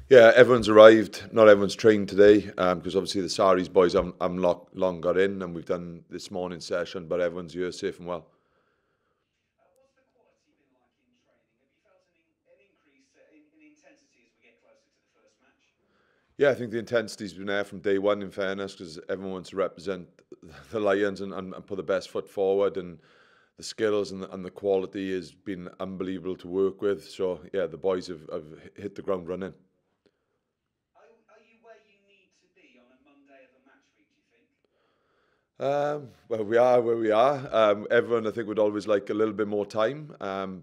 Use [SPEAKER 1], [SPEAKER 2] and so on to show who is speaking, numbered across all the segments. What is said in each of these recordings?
[SPEAKER 1] Yeah, everyone's arrived. Not everyone's trained today because obviously the Saris boys haven't long got in, and we've done this morning session, but everyone's here safe and well.
[SPEAKER 2] What's the quality been like in training? Have you felt an increase in intensity as we get closer to the first match?
[SPEAKER 1] Yeah, I think the intensity's been there from day one, in fairness, because everyone wants to represent the Lions and put the best foot forward, and the skills and the quality has been unbelievable to work with. So, yeah, the boys have hit the ground running.
[SPEAKER 2] Are you where you need to be on a Monday of a match week, do you think?
[SPEAKER 1] Well, we are where we are. Everyone, I think, would always like a little bit more time,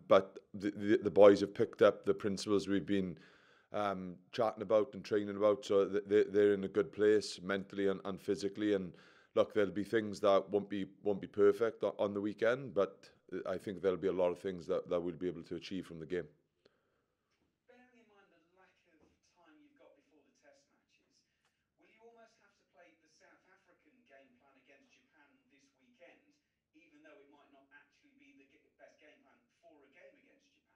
[SPEAKER 1] but the boys have picked up the principles we've been chatting about and training about, so they're in a good place mentally and physically. And look, there'll be things that won't be perfect on the weekend, but I think there'll be a lot of things that we'll be able to achieve from the game.
[SPEAKER 2] Bearing in mind the lack of time you've got before the test matches, will you almost have to play the South African game plan against Japan this weekend, even though it might not actually be the best game plan for a game against Japan?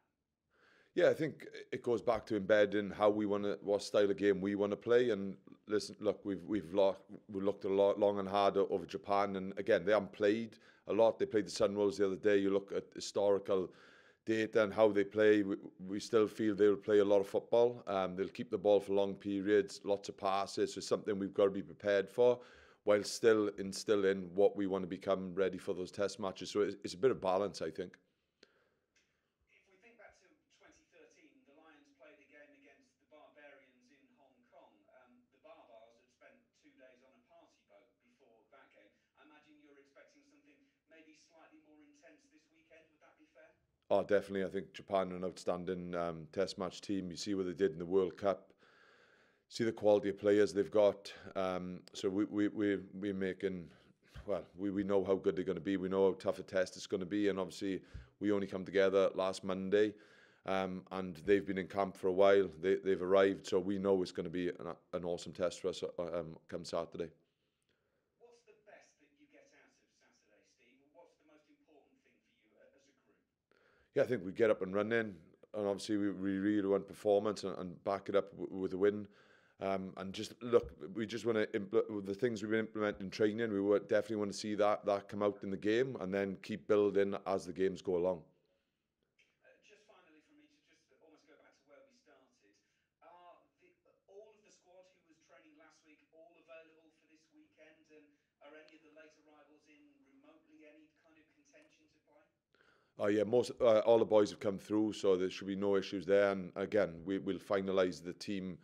[SPEAKER 1] Yeah, I think it goes back to embedding how we want to, what style of game we want to play. And listen, look, we looked a lot long and hard over Japan, and again, they haven't played a lot. They played the Sunwolves the other day. You look at historical data and how they play. We still feel they'll play a lot of football. They'll keep the ball for long periods, lots of passes. So something we've got to be prepared for, while still instilling what we want to become ready for those test matches. So it's a bit of balance, I think.
[SPEAKER 2] If we think back to 2013, the Lions played a game against the Barbarians in Hong Kong. The Barbars had spent 2 days on a party boat before that game. I imagine you're expecting something maybe slightly more intense this weekend. Would that be fair?
[SPEAKER 1] Oh, definitely. I think Japan are an outstanding test match team. You see what they did in the World Cup. See the quality of players they've got. So we're making, well, we know how good they're going to be. We know how tough a test it's going to be. And obviously, we only come together last Monday. And they've been in camp for a while. They've arrived. So we know it's going to be an awesome test for us come Saturday.
[SPEAKER 2] What's the best that you get out of Saturday, Steve? What's the most important thing for you as a group?
[SPEAKER 1] Yeah, I think we get up and running, and obviously we really want performance and back it up with a win. And just look, we just want to implement the things we've been implementing in training. Definitely want to see that come out in the game, and then keep building as the games go along.
[SPEAKER 2] Just finally, for me to just almost go back to where we started, are all of the squad who was training last week all available for this weekend, and are any of the late arrivals in remotely any kind of contention to play?
[SPEAKER 1] Oh yeah, most all the boys have come through, so there should be no issues there. And again, we'll finalise the team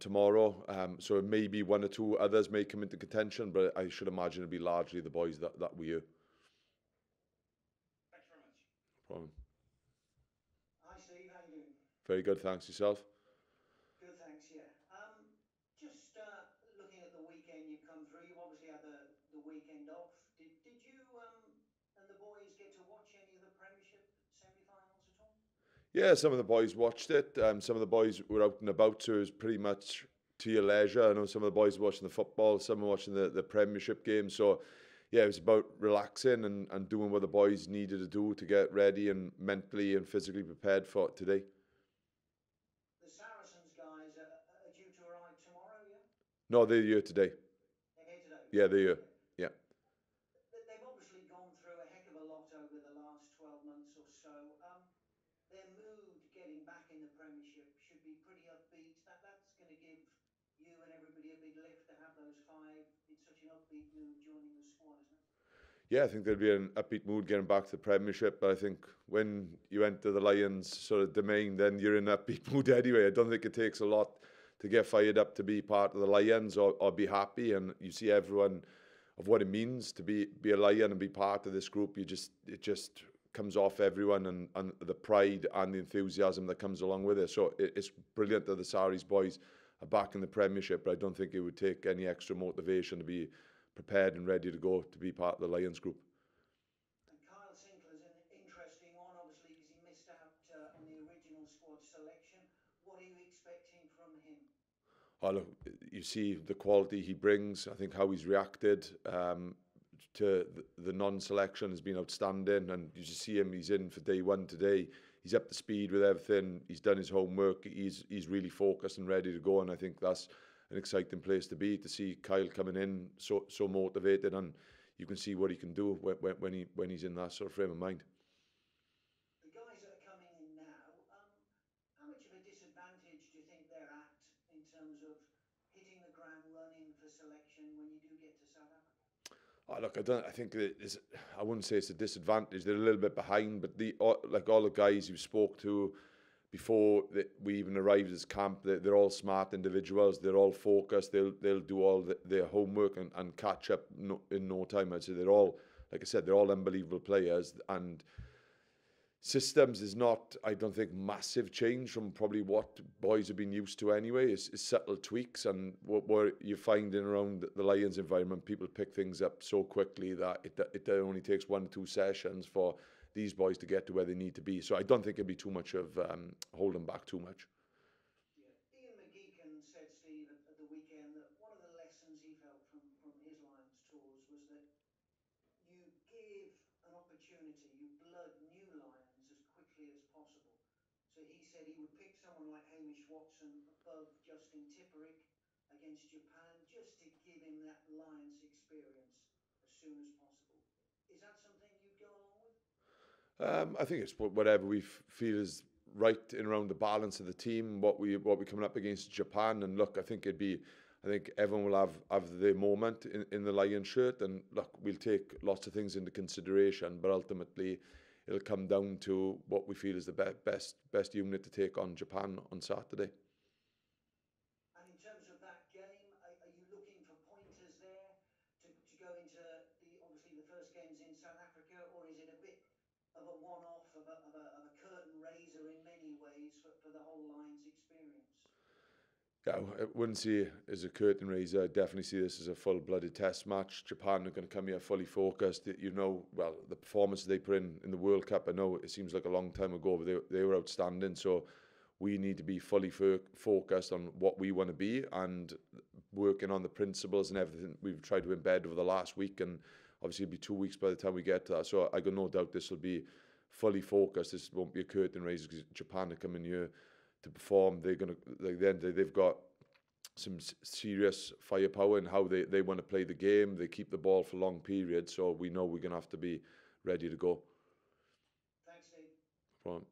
[SPEAKER 1] tomorrow. So maybe one or two others may come into contention, but I should imagine it'll be largely the boys that we are.
[SPEAKER 2] Thank you very much.
[SPEAKER 1] Problem.
[SPEAKER 3] Hi Steve, how you doing?
[SPEAKER 1] Very good, thanks yourself.
[SPEAKER 3] Good, thanks. Yeah. Just looking at the weekend you've come through. You obviously had the weekend off. Did you and the boys get to watch any of the Premiership semi-finals at all?
[SPEAKER 1] Yeah, some of the boys watched it. Some of the boys were out and about, so it was pretty much to your leisure. I know some of the boys were watching the football, some were watching the Premiership game. So, yeah, it was about relaxing and doing what the boys needed to do to get ready and mentally and physically prepared for today.
[SPEAKER 3] The Saracens guys are due to arrive tomorrow. Yeah,
[SPEAKER 1] No, they're here today.
[SPEAKER 3] they're here today.
[SPEAKER 1] Yeah,
[SPEAKER 3] Right.
[SPEAKER 1] they're here.
[SPEAKER 3] Okay.
[SPEAKER 1] Yeah.
[SPEAKER 3] They've obviously gone through a heck of a lot over the last 12 months or so. Their mood getting back in the Premiership should be pretty upbeat. That's going to give you and everybody a big lift to have those five in such an upbeat mood joining the squad, isn't it?
[SPEAKER 1] Yeah, I think there'll be an upbeat mood getting back to the Premiership. But I think when you enter the Lions sort of domain, then you're in that upbeat mood anyway. I don't think it takes a lot to get fired up to be part of the Lions or be happy. And you see everyone of what it means to be a Lion and be part of this group. It just comes off everyone, and the pride and the enthusiasm that comes along with it. So it's brilliant that the Saris boys are back in the Premiership, but I don't think it would take any extra motivation to be prepared and ready to go to be part of the Lions group.
[SPEAKER 3] And Kyle Sinclair's an interesting one, obviously, because he missed out on the original squad selection. What are you expecting from him?
[SPEAKER 1] Oh, look, you see the quality he brings. I think how he's reacted to the non-selection has been outstanding, and you just see him. He's in for day one today. he's up to speed with everything. He's done his homework. He's really focused and ready to go. And I think that's an exciting place to be, to see Kyle coming in so motivated, and you can see what he can do when he's in that sort of frame of mind.
[SPEAKER 3] The guys that are coming in now, how much of a disadvantage do you think they're at in terms of hitting the ground running for selection when you do get to South Africa?
[SPEAKER 1] Oh, look, I think I wouldn't say it's a disadvantage. They're a little bit behind, but like all the guys you spoke to before we even arrived at camp, they're all smart individuals. They're all focused. They'll do all their homework and catch up in no time. I'd say they're all, like I said, they're all unbelievable players, and systems is not, I don't think, massive change from probably what boys have been used to anyway. It's subtle tweaks, and what you find in around the Lions environment, people pick things up so quickly that it only takes 1 or 2 sessions for these boys to get to where they need to be. So I don't think it'd be too much of holding back too much.
[SPEAKER 3] Yeah. Ian McGeechan said, Steve, at the weekend that one of the lessons he felt from his Lions tours was that you give an opportunity, you blood new lions as quickly as possible. So he said he would pick someone like Hamish Watson above Justin Tipperick against Japan just to give him that Lions experience as soon as possible. Is that something you'd go along with?
[SPEAKER 1] I think it's whatever we feel is right in around the balance of the team, what we coming up against Japan. And look, I think everyone will have their moment in the Lion shirt, and look, we'll take lots of things into consideration, but ultimately it'll come down to what we feel is the best unit to take on Japan on Saturday.
[SPEAKER 3] And in terms of that game, are you looking for pointers there to go into obviously the first games in South Africa, or is it a bit of a one-off, of a curtain raiser in many ways for the whole Lions experience?
[SPEAKER 1] Yeah, I wouldn't see it as a curtain raiser. I definitely see this as a full-blooded test match. Japan are going to come here fully focused. Well, the performances they put in the World Cup, I know it seems like a long time ago, but they were outstanding. So we need to be fully focused on what we want to be and working on the principles and everything we've tried to embed over the last week. And obviously it'll be 2 weeks by the time we get to that. So I got no doubt this will be fully focused. This won't be a curtain raiser because Japan are coming here to perform. They've got some serious firepower in how they want to play the game. They keep the ball for long periods, so we know we're going to have to be ready to go.
[SPEAKER 3] Thanks, Steve.
[SPEAKER 1] No problem.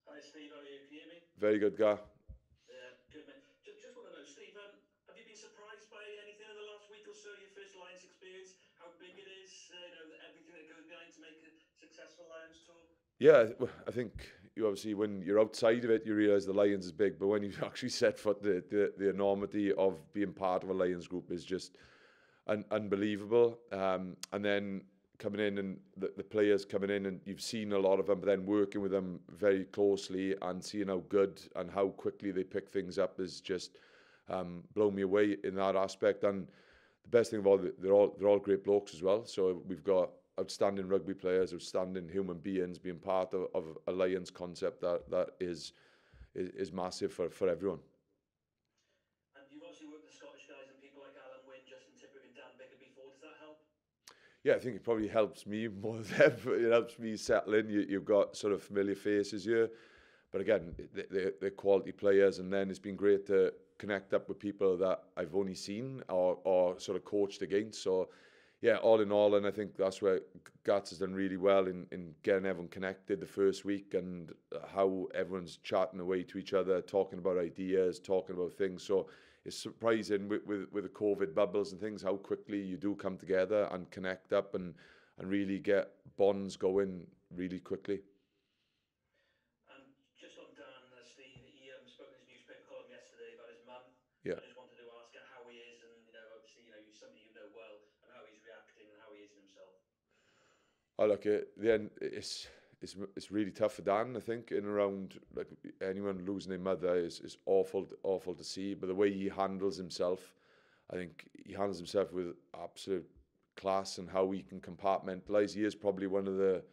[SPEAKER 4] Hi, Steve. How are you? Can you hear me?
[SPEAKER 1] Very good, Gar.
[SPEAKER 4] Yeah, good, mate. Just want to know, Steve, have you been surprised by anything in the last week or so, your first Lions experience, how big it is, everything that goes behind to make a successful Lions tour?
[SPEAKER 1] Yeah, I think you obviously, when you're outside of it, you realise the Lions is big, but when you actually set foot, the enormity of being part of a Lions group is just unbelievable. And then coming in and the players coming in, and you've seen a lot of them, but then working with them very closely and seeing how good and how quickly they pick things up is just blown me away in that aspect. And the best thing of all, they're all great blokes as well. So we've got outstanding rugby players, outstanding human beings being part of a Lions concept that is massive for everyone.
[SPEAKER 4] And you've obviously worked with the Scottish guys and people like Alan Wynne, Justin Tipperick and Dan Bicker before. Does that help?
[SPEAKER 1] Yeah, I think it probably helps me more than them. It helps me settle in. You've got sort of familiar faces here. But again, they're quality players, and then it's been great to connect up with people that I've only seen or sort of coached against. So yeah, all in all, and I think that's where Gats has done really well in getting everyone connected the first week, and how everyone's chatting away to each other, talking about ideas, talking about things. So it's surprising with the COVID bubbles and things, how quickly you do come together and connect up and really get bonds going really quickly.
[SPEAKER 4] And just on Dan, Steve, he spoke in his newspaper column yesterday about his mum.
[SPEAKER 1] Yeah.
[SPEAKER 4] I just wanted to ask how he is, and obviously, you're somebody you know well, and how he's reacting and how he is in himself.
[SPEAKER 1] Oh, look, then it's really tough for Dan. I think in around, like, anyone losing their mother is awful to see. But the way he handles himself, I think he handles himself with absolute class, and how he can compartmentalise. He is probably one of the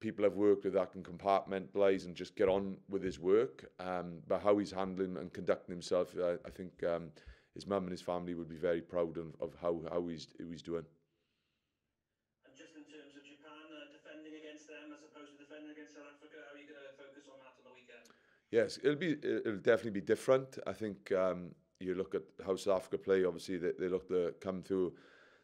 [SPEAKER 1] people I've worked with that can compartmentalise and just get on with his work. But how he's handling and conducting himself, I think his mum and his family would be very proud of how he's doing.
[SPEAKER 4] And just in terms of Japan, defending against them as opposed to defending against South Africa, how are you going
[SPEAKER 1] Yes, it'll definitely be different. I think you look at how South Africa play. Obviously, they look to come through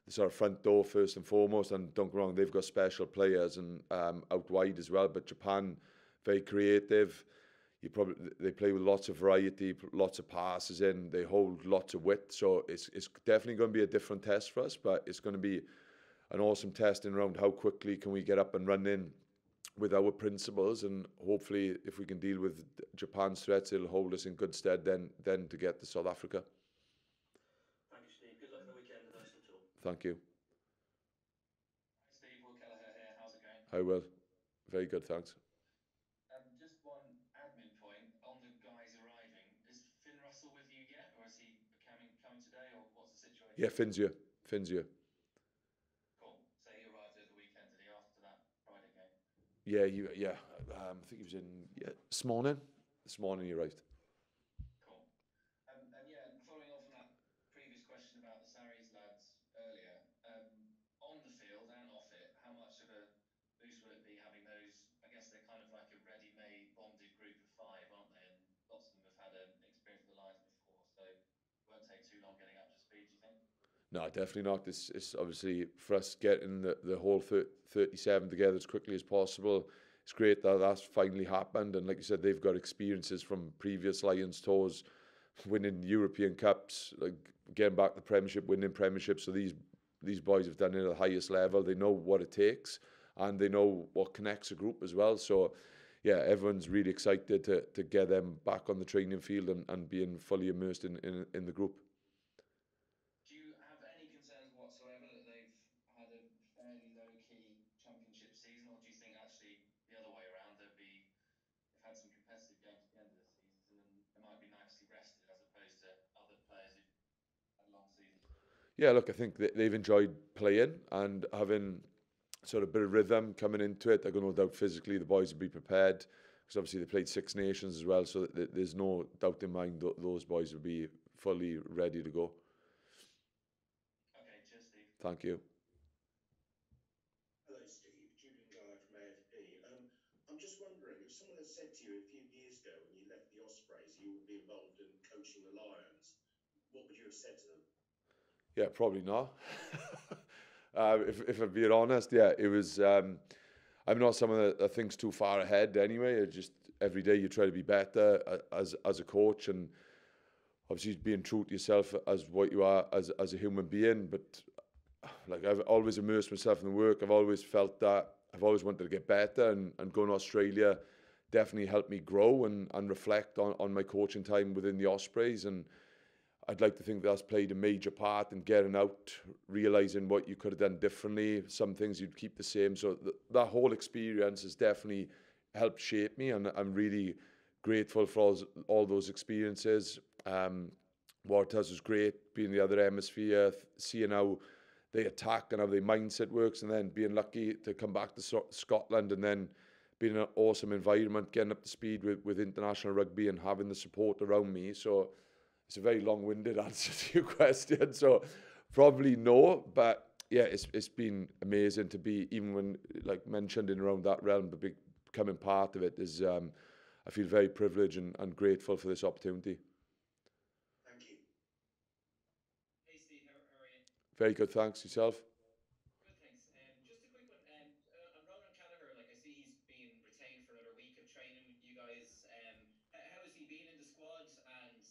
[SPEAKER 1] the sort of front door first and foremost. And don't get me wrong, they've got special players and out wide as well. But Japan, very creative. They play with lots of variety, lots of passes in. They hold lots of width. So it's definitely going to be a different test for us. But it's going to be an awesome testing around how quickly can we get up and run in with our principles, and hopefully if we can deal with Japan's threats, it'll hold us in good stead then to get to South Africa.
[SPEAKER 4] Thank you, Steve. Good luck in the weekend and the rest of the tour.
[SPEAKER 1] Thank you.
[SPEAKER 5] Hi, Steve. Will Gallagher here. How's it going?
[SPEAKER 1] I will. Very good, thanks.
[SPEAKER 5] Just one admin point on the guys arriving. Is Finn Russell with you yet, or is he coming today, or what's the situation?
[SPEAKER 1] Yeah, Finn's here.
[SPEAKER 5] Cool. So he arrived at the weekend, did he, after that Friday game?
[SPEAKER 1] Yeah. I think he was in this morning. This morning he arrived.
[SPEAKER 5] Cool. And yeah, following on from that previous question about the Sarries lads earlier, on the field and off it, how much of a boost will it be having those? I guess they're kind of like a ready-made bonded group of five, aren't they? And lots of them have had an experience with the Lions before, so it won't take too long getting up to speed, do you think?
[SPEAKER 1] No, definitely not. It's obviously for us getting the whole 37 together as quickly as possible. It's great that that's finally happened. And like you said, they've got experiences from previous Lions tours, winning European Cups, like getting back to the Premiership, winning Premiership. So these boys have done it at the highest level. They know what it takes and they know what connects a group as well. So yeah, everyone's really excited to get them back on the training field and being fully immersed in the group.
[SPEAKER 5] Do you have any concerns whatsoever that they've had a fairly low-key championship season, or do you think actually the other way around, they've had some competitive games at the end of the season and they might be nicely rested as opposed to other players who've had long seasons?
[SPEAKER 1] Yeah, look, I think they've enjoyed playing and having sort of a bit of rhythm coming into it. I got no doubt physically the boys will be prepared because obviously they played Six Nations as well, so there's no doubt in mind those boys will be fully ready to go.
[SPEAKER 5] Okay, cheers, Steve.
[SPEAKER 1] Thank you.
[SPEAKER 6] Hello, Steve. Julian Gallagher from AFP. I'm just wondering, if someone had said to you a few years ago when you left the Ospreys you would be involved in coaching the Lions, what would you have said to them?
[SPEAKER 1] Yeah, probably not. If I'm being honest, yeah, it was. I'm not someone that thinks too far ahead anyway. It just every day you try to be better as a coach, and obviously being true to yourself as what you are as a human being. But like I've always immersed myself in the work. I've always felt that I've always wanted to get better, and going to Australia definitely helped me grow and reflect on my coaching time within the Ospreys. And I'd like to think that's played a major part in getting out, realising what you could have done differently, some things you'd keep the same. So that whole experience has definitely helped shape me, and I'm really grateful for all those experiences. What it was great being in the other hemisphere, seeing how they attack and how their mindset works, and then being lucky to come back to Scotland and then being in an awesome environment, getting up to speed with international rugby and having the support around me. So it's a very long-winded answer to your question. So probably no, but yeah, it's been amazing to be, even when like mentioned in around that realm, but becoming part of it is, I feel very privileged and grateful for this opportunity.
[SPEAKER 6] Thank you.
[SPEAKER 5] Hey, Steve, how are you?
[SPEAKER 1] Very good, thanks. Yourself?
[SPEAKER 5] Good, thanks. Just a quick one. On Ronan Gallagher, like I see he's been retained for another week of training with you guys. How has he been in the squad? And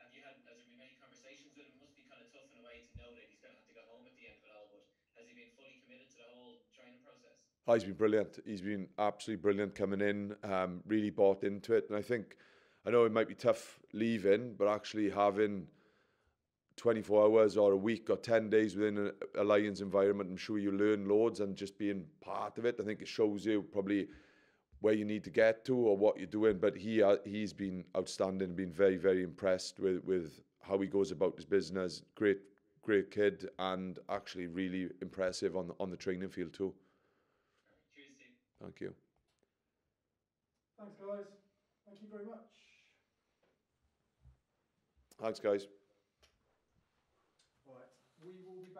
[SPEAKER 5] have you had? Has there been many conversations with him? It must be kind of tough in a way to know that he's going to have to go home at the end of it all. But has he been fully committed to the whole training process?
[SPEAKER 1] Oh, he's been brilliant. He's been absolutely brilliant coming in. Really bought into it, and I know it might be tough leaving, but actually having 24 hours or a week or 10 days within a Lions environment, I'm sure you learn loads, and just being part of it, I think it shows you probably where you need to get to or what you're doing. But he's been outstanding, been very, very impressed with how he goes about his business. Great kid, and actually really impressive on the training field too.
[SPEAKER 5] Cheers, Steve.
[SPEAKER 1] Thank you.
[SPEAKER 7] Thanks, guys. Thank you very much.
[SPEAKER 1] Thanks, guys.
[SPEAKER 7] Right, we will be